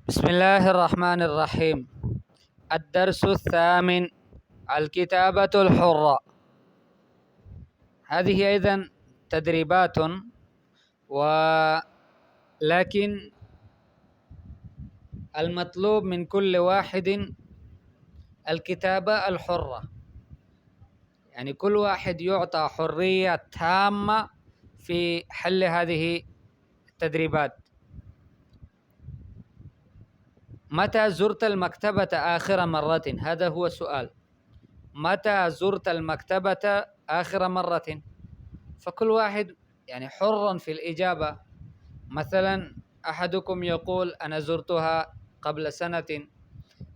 بسم الله الرحمن الرحيم. الدرس الثامن: الكتابة الحرة. هذه أيضا تدريبات، ولكن المطلوب من كل واحد الكتابة الحرة، يعني كل واحد يعطى حرية تامة في حل هذه التدريبات. متى زرت المكتبة آخر مرة؟ هذا هو السؤال. متى زرت المكتبة آخر مرة؟ فكل واحد يعني حر في الإجابة. مثلا أحدكم يقول أنا زرتها قبل سنة،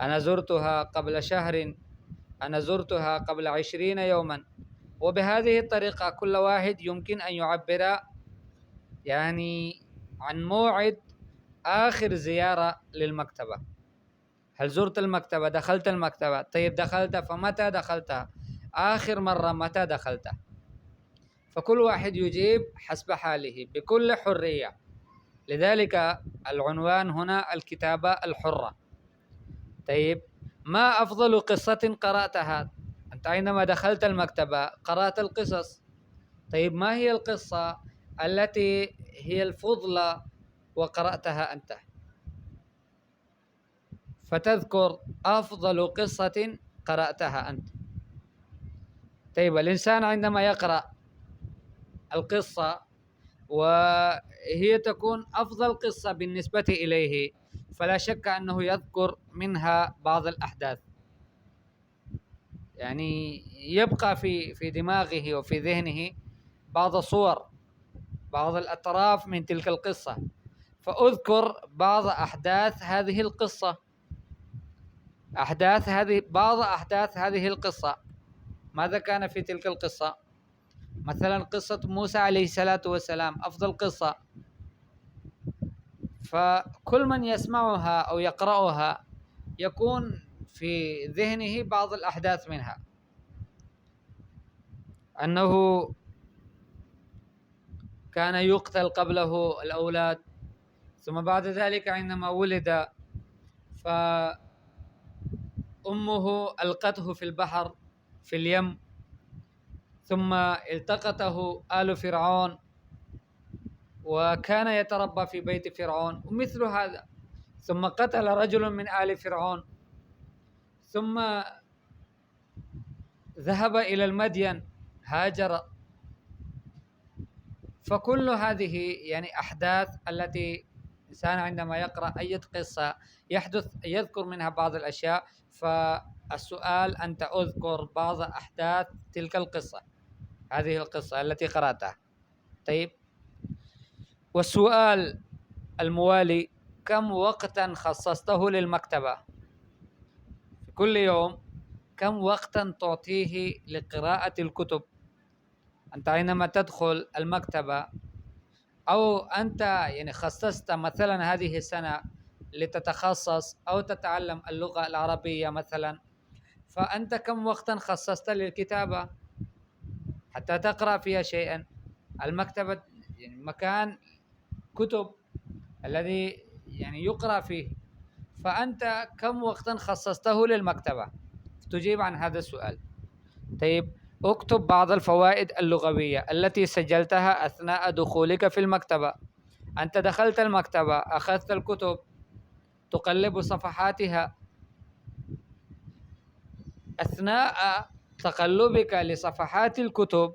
أنا زرتها قبل شهر، أنا زرتها قبل 20 يوما. وبهذه الطريقة كل واحد يمكن أن يعبر يعني عن موعد آخر زيارة للمكتبة. هل زرت المكتبة؟ دخلت المكتبة؟ طيب دخلت، فمتى دخلتها؟ آخر مرة متى دخلتها؟ فكل واحد يجيب حسب حاله بكل حرية. لذلك العنوان هنا الكتابة الحرة. طيب، ما أفضل قصة قرأتها؟ أنت عندما دخلت المكتبة قرأت القصص. طيب، ما هي القصة التي هي الفضلى وقرأتها أنت؟ فتذكر أفضل قصة قرأتها أنت. طيب، الإنسان عندما يقرأ القصة وهي تكون أفضل قصة بالنسبة إليه، فلا شك أنه يذكر منها بعض الأحداث، يعني يبقى في دماغه وفي ذهنه بعض الصور، بعض الأطراف من تلك القصة. فأذكر بعض أحداث هذه القصة، بعض أحداث هذه القصة. ماذا كان في تلك القصة؟ مثلا قصة موسى عليه الصلاة والسلام أفضل قصة، فكل من يسمعها أو يقرأها يكون في ذهنه بعض الأحداث منها، أنه كان يقتل قبله الأولاد، ثم بعد ذلك عندما ولد فأمه ألقته في البحر في اليم، ثم التقطه آل فرعون وكان يتربى في بيت فرعون ومثل هذا، ثم قتل رجل من آل فرعون، ثم ذهب إلى المدين، هاجر. فكل هذه يعني أحداث التي الإنسان عندما يقرأ أي قصة يذكر منها بعض الأشياء. فالسؤال أنت أذكر بعض أحداث تلك القصة، هذه القصة التي قرأتها. طيب، والسؤال الموالي: كم وقتا خصصته للمكتبة؟ في كل يوم كم وقتا تعطيه لقراءة الكتب؟ أنت عندما تدخل المكتبة أو أنت يعني خصصت مثلا هذه السنة لتتخصص أو تتعلم اللغة العربية مثلا، فأنت كم وقتا خصصت للكتابة حتى تقرأ فيها شيئا؟ المكتبة يعني مكان كتب الذي يعني يقرأ فيه، فأنت كم وقتا خصصته للمكتبة؟ تجيب عن هذا السؤال. طيب، اكتب بعض الفوائد اللغوية التي سجلتها أثناء دخولك في المكتبة. أنت دخلت المكتبة، أخذت الكتب، تقلب صفحاتها. أثناء تقلبك لصفحات الكتب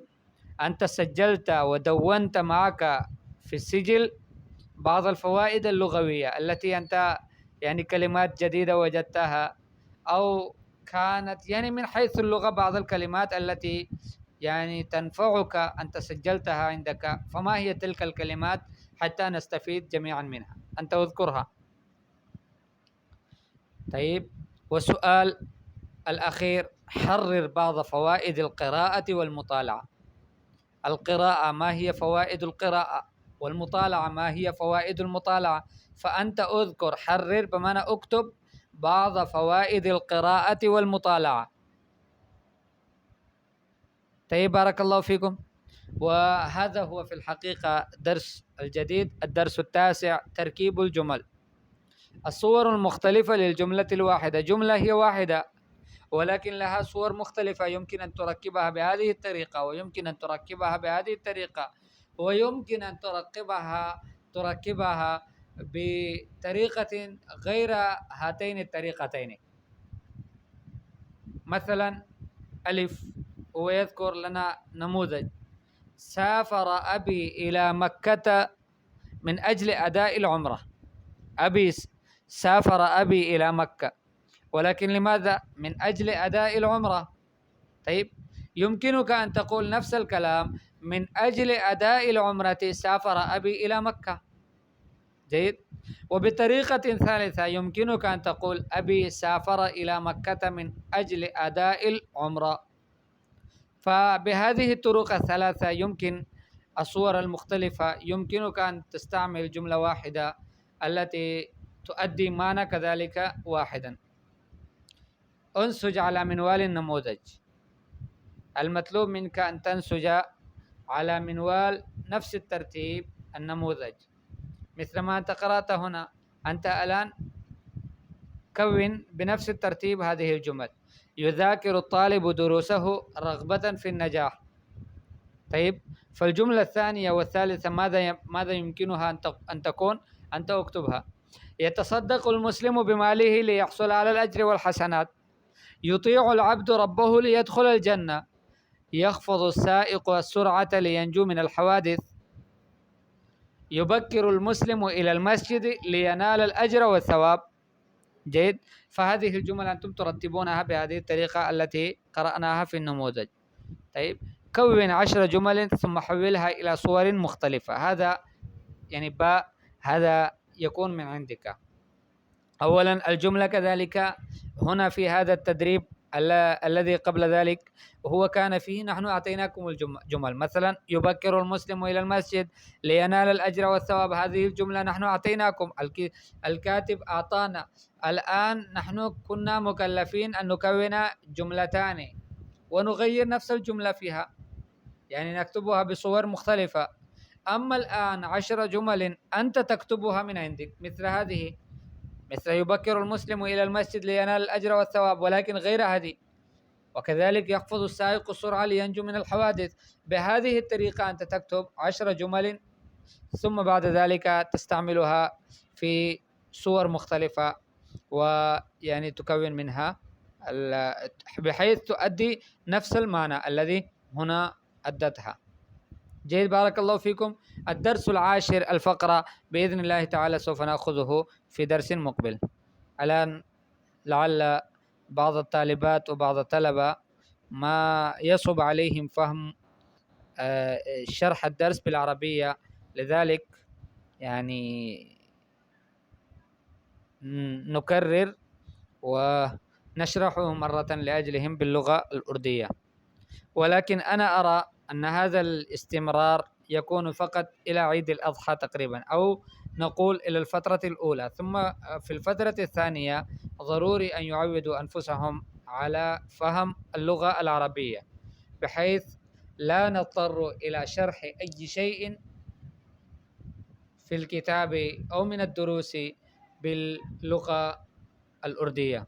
أنت سجلت ودونت معك في السجل بعض الفوائد اللغوية التي أنت يعني كلمات جديدة وجدتها، أو كانت يعني من حيث اللغة بعض الكلمات التي يعني تنفعك أنت سجلتها عندك. فما هي تلك الكلمات حتى نستفيد جميعا منها؟ أنت اذكرها. طيب، والسؤال الأخير: حرر بعض فوائد القراءة والمطالعة. القراءة، ما هي فوائد القراءة؟ والمطالعة، ما هي فوائد المطالعة؟ فأنت أذكر، حرر بمعنى اكتب بعض فوائد القراءة والمطالعة. طيب، بارك الله فيكم. وهذا هو في الحقيقة درس الجديد، الدرس التاسع: تركيب الجمل. الصور المختلفة للجملة الواحدة، جملة هي واحدة ولكن لها صور مختلفة، يمكن أن تركبها بهذه الطريقة ويمكن أن تركبها بهذه الطريقة ويمكن أن تركبها بطريقة غير هاتين الطريقتين. مثلا ألف، ويذكر لنا نموذج: سافر أبي إلى مكة من أجل أداء العمرة. سافر أبي إلى مكة، ولكن لماذا؟ من أجل أداء العمرة. طيب، يمكنك أن تقول نفس الكلام: من أجل أداء العمرة سافر أبي إلى مكة. جيد. وبطريقة ثالثة يمكنك أن تقول: أبي سافر إلى مكة من أجل أداء العمرة. فبهذه الطرق الثلاثة يمكن الصور المختلفة يمكنك أن تستعمل جملة واحدة التي تؤدي معنى كذلك واحدا. انسج على منوال النموذج. المطلوب منك أن تنسج على منوال نفس الترتيب النموذج مثل ما أنت قرأت هنا. أنت الآن كون بنفس الترتيب هذه الجمل: يذاكر الطالب دروسه رغبة في النجاح. طيب، فالجملة الثانية والثالثة ماذا يمكنها أن تكون؟ أنت اكتبها: يتصدق المسلم بماله ليحصل على الأجر والحسنات، يطيع العبد ربه ليدخل الجنة، يخفض السائق السرعة لينجو من الحوادث، يبكر المسلم إلى المسجد لينال الأجر والثواب. جيد. فهذه الجمل أنتم ترتبونها بهذه الطريقة التي قرأناها في النموذج. طيب، كون 10 جمل ثم حولها إلى صور مختلفة. هذا يعني هذا يكون من عندك. أولا الجملة كذلك هنا في هذا التدريب الذي قبل ذلك وهو كان فيه نحن أعطيناكم الجمل. مثلا يبكر المسلم إلى المسجد لينال الأجر والثواب، هذه الجملة نحن أعطيناكم، الكاتب أعطانا. الآن نحن كنا مكلفين أن نكون جملتان ونغير نفس الجملة فيها، يعني نكتبها بصور مختلفة. أما الآن 10 جمل أنت تكتبها من عندك، مثل هذه، مثل يبكر المسلم إلى المسجد لينال الأجر والثواب، ولكن غير هذه. وكذلك يخفض السائق السرعة لينجو من الحوادث. بهذه الطريقة أنت تكتب 10 جمل ثم بعد ذلك تستعملها في صور مختلفة ويعني تكون منها بحيث تؤدي نفس المعنى الذي هنا أدتها. جيد، بارك الله فيكم. الدرس العاشر الفقرة بإذن الله تعالى سوف نأخذه في درس مقبل. الآن لعل بعض الطالبات وبعض الطلبة ما يصعب عليهم فهم شرح الدرس بالعربية، لذلك يعني نكرر ونشرحه مرة لأجلهم باللغة الأردية. ولكن أنا أرى أن هذا الاستمرار يكون فقط إلى عيد الأضحى تقريبا، أو نقول إلى الفترة الأولى، ثم في الفترة الثانية ضروري أن يعودوا أنفسهم على فهم اللغة العربية بحيث لا نضطر إلى شرح أي شيء في الكتاب أو من الدروس باللغة الأردية.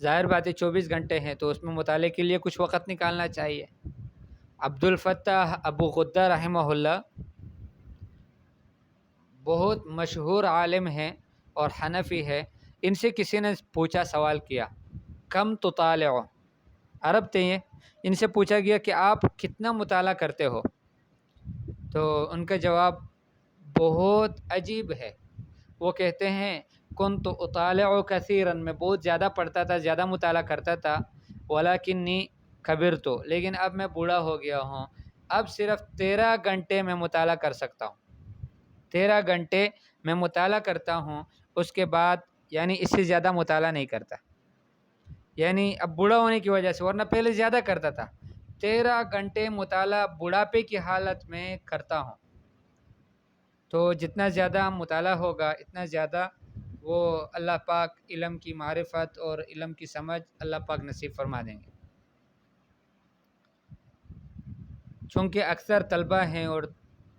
ظاہر بات ہے 24 گھنٹے ہیں تو اس میں مطالعے کے لیے کچھ وقت نکالنا چاہیے۔ عبدالفتاح ابو غدہ رحمہ اللہ بہت مشہور عالم ہیں اور حنفی ہے، ان سے کسی نے پوچھا، سوال کیا کم تطالع، عرب تھے یہ، ان سے پوچھا گیا کہ آپ کتنا مطالعہ کرتے ہو، تو ان کا جواب بہت عجیب ہے۔ وہ کہتے ہیں کنت اطالع کثیرا، میں بہت زیادہ پڑھتا تھا، زیادہ مطالعہ کرتا تھا، ولکنی کبرت، لیکن اب میں بوڑھا ہو گیا ہوں، اب صرف 13 گھنٹے میں مطالعہ کر سکتا ہوں، 13 گھنٹے میں مطالعہ کرتا ہوں، اس کے بعد یعنی اس سے زیادہ مطالعہ نہیں کرتا، یعنی اب بوڑھا ہونے کی وجہ سے، ورنہ پہلے زیادہ کرتا تھا۔ 13 گھنٹے مطالعہ بڑھاپے کی حالت میں کرتا ہوں، تو جتنا زیادہ مطالعہ ہوگا اتنا زیادہ وہ اللہ پاک علم کی معرفت اور علم کی سمجھ اللہ پاک نصیب فرما دیں گے۔ چونکہ اکثر طلبہ ہیں اور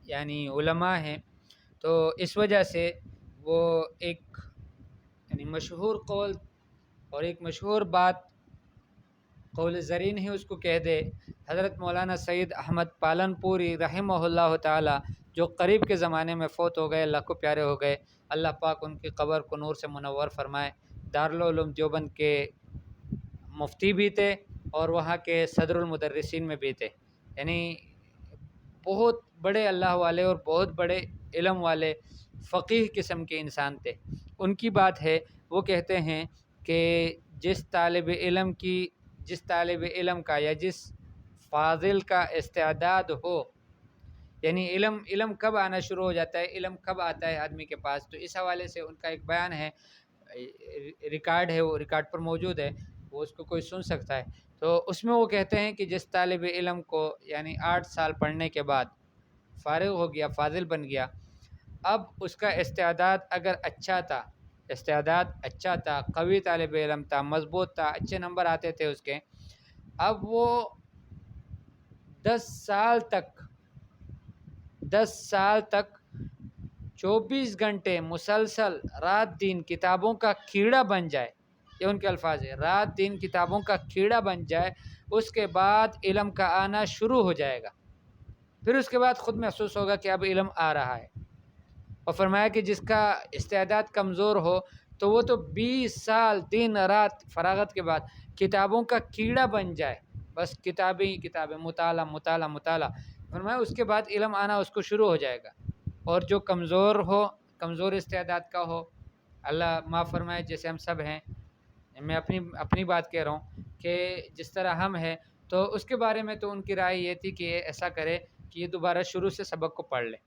یعنی علماء ہیں، تو اس وجہ سے وہ ایک یعنی مشہور قول اور ایک مشہور بات، قول زرین ہی اس کو کہہ دے، حضرت مولانا سید احمد پالن پوری رحمہ اللہ تعالی جو قریب کے زمانے میں فوت ہو گئے، اللہ کو پیارے ہو گئے، اللہ پاک ان کی قبر کو نور سے منور فرمائے، دارالعلوم دیوبند کے مفتی بھی تھے اور وہاں کے صدر المدرسین میں بھی تھے، یعنی بہت بڑے اللہ والے اور بہت بڑے علم والے فقیہ قسم کے انسان تھے۔ ان کی بات ہے، وہ کہتے ہیں کہ جس طالب علم کا یا جس فاضل کا استعداد ہو، یعنی علم کب آنا شروع ہو جاتا ہے، علم کب آتا ہے آدمی کے پاس، تو اس حوالے سے ان کا ایک بیان ہے، ریکارڈ ہے، وہ ریکارڈ پر موجود ہے، وہ اس کو کوئی سن سکتا ہے، تو اس میں وہ کہتے ہیں کہ جس طالب علم کو یعنی 8 سال پڑھنے کے بعد فارغ ہو گیا، فاضل بن گیا، اب اس کا استعداد اگر اچھا تھا، قوی طالب علم تھا، مضبوط تھا، اچھے نمبر آتے تھے اس کے، اب وہ 10 سال تک 24 گھنٹے مسلسل رات دن کتابوں کا کیڑا بن جائے، یہ ان کے الفاظ ہے، رات دن کتابوں کا کیڑا بن جائے، اس کے بعد علم کا آنا شروع ہو جائے گا، پھر اس کے بعد خود محسوس ہوگا کہ اب علم آ رہا ہے۔ اور فرمایا کہ جس کا استعداد کمزور ہو تو وہ تو 20 سال دن رات فراغت کے بعد کتابوں کا کیڑا بن جائے، بس کتابیں مطالعہ، فرمایا اس کے بعد علم آنا اس کو شروع ہو جائے گا۔ اور جو کمزور استعداد کا ہو، اللہ معاف فرمائے، جیسے ہم سب ہیں، میں اپنی بات کہہ رہا ہوں کہ جس طرح ہم ہیں، تو اس کے بارے میں تو ان کی رائے یہ تھی کہ ایسا کرے کہ یہ دوبارہ شروع سے سبق کو پڑھ لے،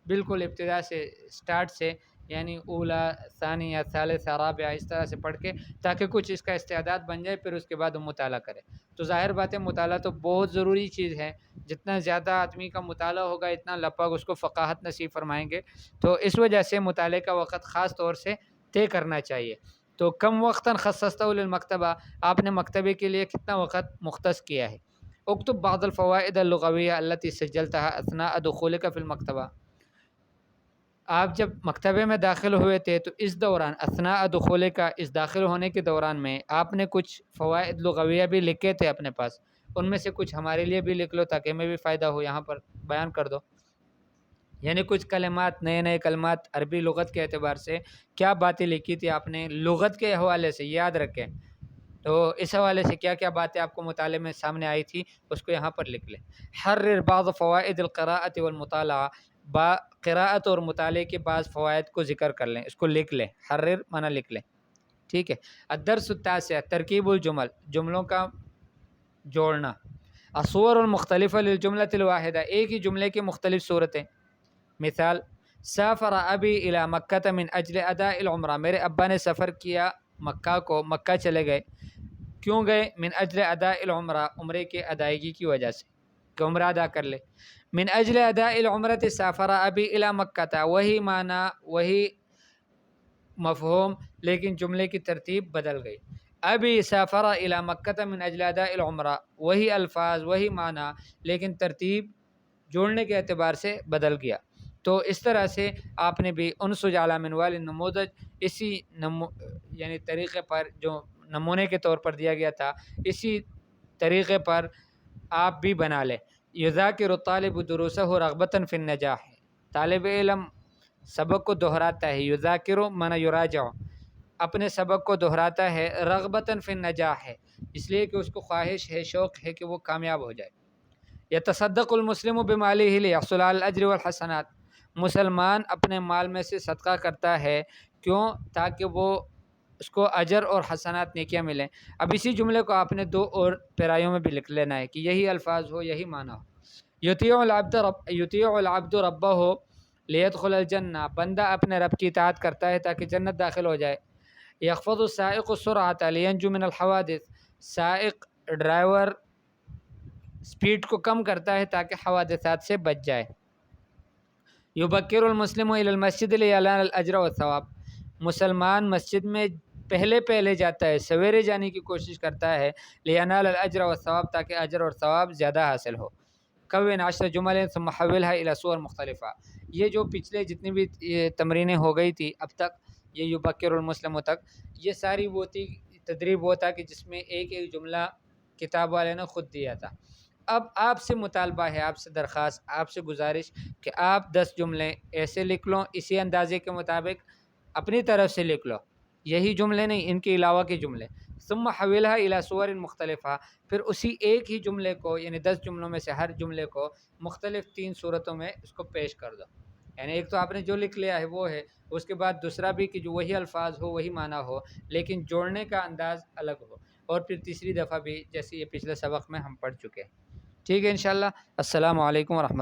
بالکل ابتدا سے، سٹارٹ سے، یعنی اولا، ثانیہ، ثالثہ، رابعہ، اس طرح سے پڑھ کے، تاکہ کچھ اس کا استعداد بن جائے، پھر اس کے بعد وہ مطالعہ کرے۔ تو ظاہر بات ہے مطالعہ تو بہت ضروری چیز ہے، جتنا زیادہ آدمی کا مطالعہ ہوگا اتنا اللہ پاک اس کو فقاہت نصیب فرمائیں گے، تو اس وجہ سے مطالعے کا وقت خاص طور سے طے کرنا چاہیے۔ تو کم وقتاً خصصتہ للمکتبہ، آپ نے مکتبے کے لیے کتنا وقت مختص کیا ہے؟ اکتب بعض الفوائد اللغویہ التي سجلتها اثناء دخولك في المکتبہ، آپ جب مکتبے میں داخل ہوئے تھے تو اس دوران، اثناء دخولے کا، اس داخل ہونے کے دوران میں آپ نے کچھ فوائد لغویہ بھی لکھے تھے اپنے پاس، ان میں سے کچھ ہمارے لیے بھی لکھ لو تاکہ ہمیں بھی فائدہ ہو، یہاں پر بیان کر دو، یعنی کچھ کلمات، نئے کلمات عربی لغت کے اعتبار سے کیا باتیں لکھی تھی آپ نے لغت کے حوالے سے، یاد رکھیں، تو اس حوالے سے کیا کیا باتیں آپ کو مطالعے میں سامنے آئی تھی اس کو یہاں پر لکھ لیں۔ حرر بعض فوائد القراءۃ والمطالعہ، قراءت اور مطالعے کے بعض فوائد کو ذکر کر لیں، اس کو لکھ لیں، حرر معنی لکھ لیں، ٹھیک ہے۔ الدرس التاسع، ترکیب الجمل، جملوں کا جوڑنا، الصور المختلفہ للجملۃ الواحدہ، ایک ہی جملے کی مختلف صورتیں، مثال سافر ابی الی مکہ من اجل اداء العمرہ، میرے ابا نے سفر کیا مکہ چلے گئے، کیوں گئے؟ من اجل اداء العمرہ، عمرے کے ادائیگی کی وجہ سے، کہ عمرہ ادا کر لے، من اجل اداء العمرۃ سافر ابی الی مکہ تھا، وہی معنی وہی مفہوم، لیکن جملے کی ترتیب بدل گئی، ابی سافر الی مکہ من اجل اداء العمرہ، وہی الفاظ وہی معنی لیکن ترتیب جوڑنے کے اعتبار سے بدل گیا۔ تو اس طرح سے آپ نے بھی انسج علی منوال النموذج، اسی یعنی طریقے پر جو نمونے کے طور پر دیا گیا تھا، اسی طریقے پر آپ بھی بنا لیں۔ یذاکر الطالب دروسہ رغبۃ فی النجاح، طالب علم سبق کو دہراتا ہے، یذاکر معنی یراجع، اپنے سبق کو دہراتا ہے، رغبۃ فی النجاح ہے، اس لیے کہ اس کو خواہش ہے، شوق ہے کہ وہ کامیاب ہو جائے۔ یتصدق المسلم بمالہ لیحصل علی الاجر والحسنات، مسلمان اپنے مال میں سے صدقہ کرتا ہے، کیوں؟ تاکہ وہ اس کو اجر اور حسنات نیکیاں ملیں۔ اب اسی جملے کو آپ نے 2 اور پیرایوں میں بھی لکھ لینا ہے کہ یہی الفاظ ہو، یہی معنی ہو۔ یطیع العبد ربہ لیدخل الجنہ، بندہ اپنے رب کی اطاعت کرتا ہے تاکہ جنت داخل ہو جائے۔ یخفض السائق السرعۃ لینجو من الحوادث، سائق ڈرائیور سپیڈ کو کم کرتا ہے تاکہ حوادثات سے بچ جائے۔ یبکر المسلم الی المسجد لیینال الاجر والثواب، مسلمان مسجد میں پہلے جاتا ہے، سویرے جانے کی کوشش کرتا ہے، لینال الاجر والثواب، تاکہ اجر اور ثواب زیادہ حاصل ہو۔ کون 10 جمل ثم حولها الی صور مختلفہ، یہ جو پچھلے جتنی بھی تمرینیں ہو گئی تھی اب تک، یہ یبکر المسلم تک، یہ ساری وہ تھی تدریب وہ تھا کہ جس میں ایک ایک جملہ کتاب والے نے خود دیا تھا۔ اب آپ سے مطالبہ ہے، آپ سے درخواست، آپ سے گزارش کہ آپ 10 جملے ایسے لکھ لو، اسی اندازے کے مطابق اپنی طرف سے لکھ لو، یہی جملے نہیں، ان کے علاوہ کے جملے۔ ثم حولها الى صور مختلفہ، پھر اسی ایک ہی جملے کو، یعنی 10 جملوں میں سے ہر جملے کو مختلف 3 صورتوں میں اس کو پیش کر دو۔ یعنی ایک تو آپ نے جو لکھ لیا ہے وہ ہے، اس کے بعد دوسرا بھی کہ جو وہی الفاظ ہو، وہی معنی ہو، لیکن جوڑنے کا انداز الگ ہو، اور پھر تیسری دفعہ بھی جیسے یہ پچھلے سبق میں ہم پڑھ چکے ہیں۔ ٹھیک ہے انشاءاللہ۔ السلام علیکم ورحمۃ اللہ۔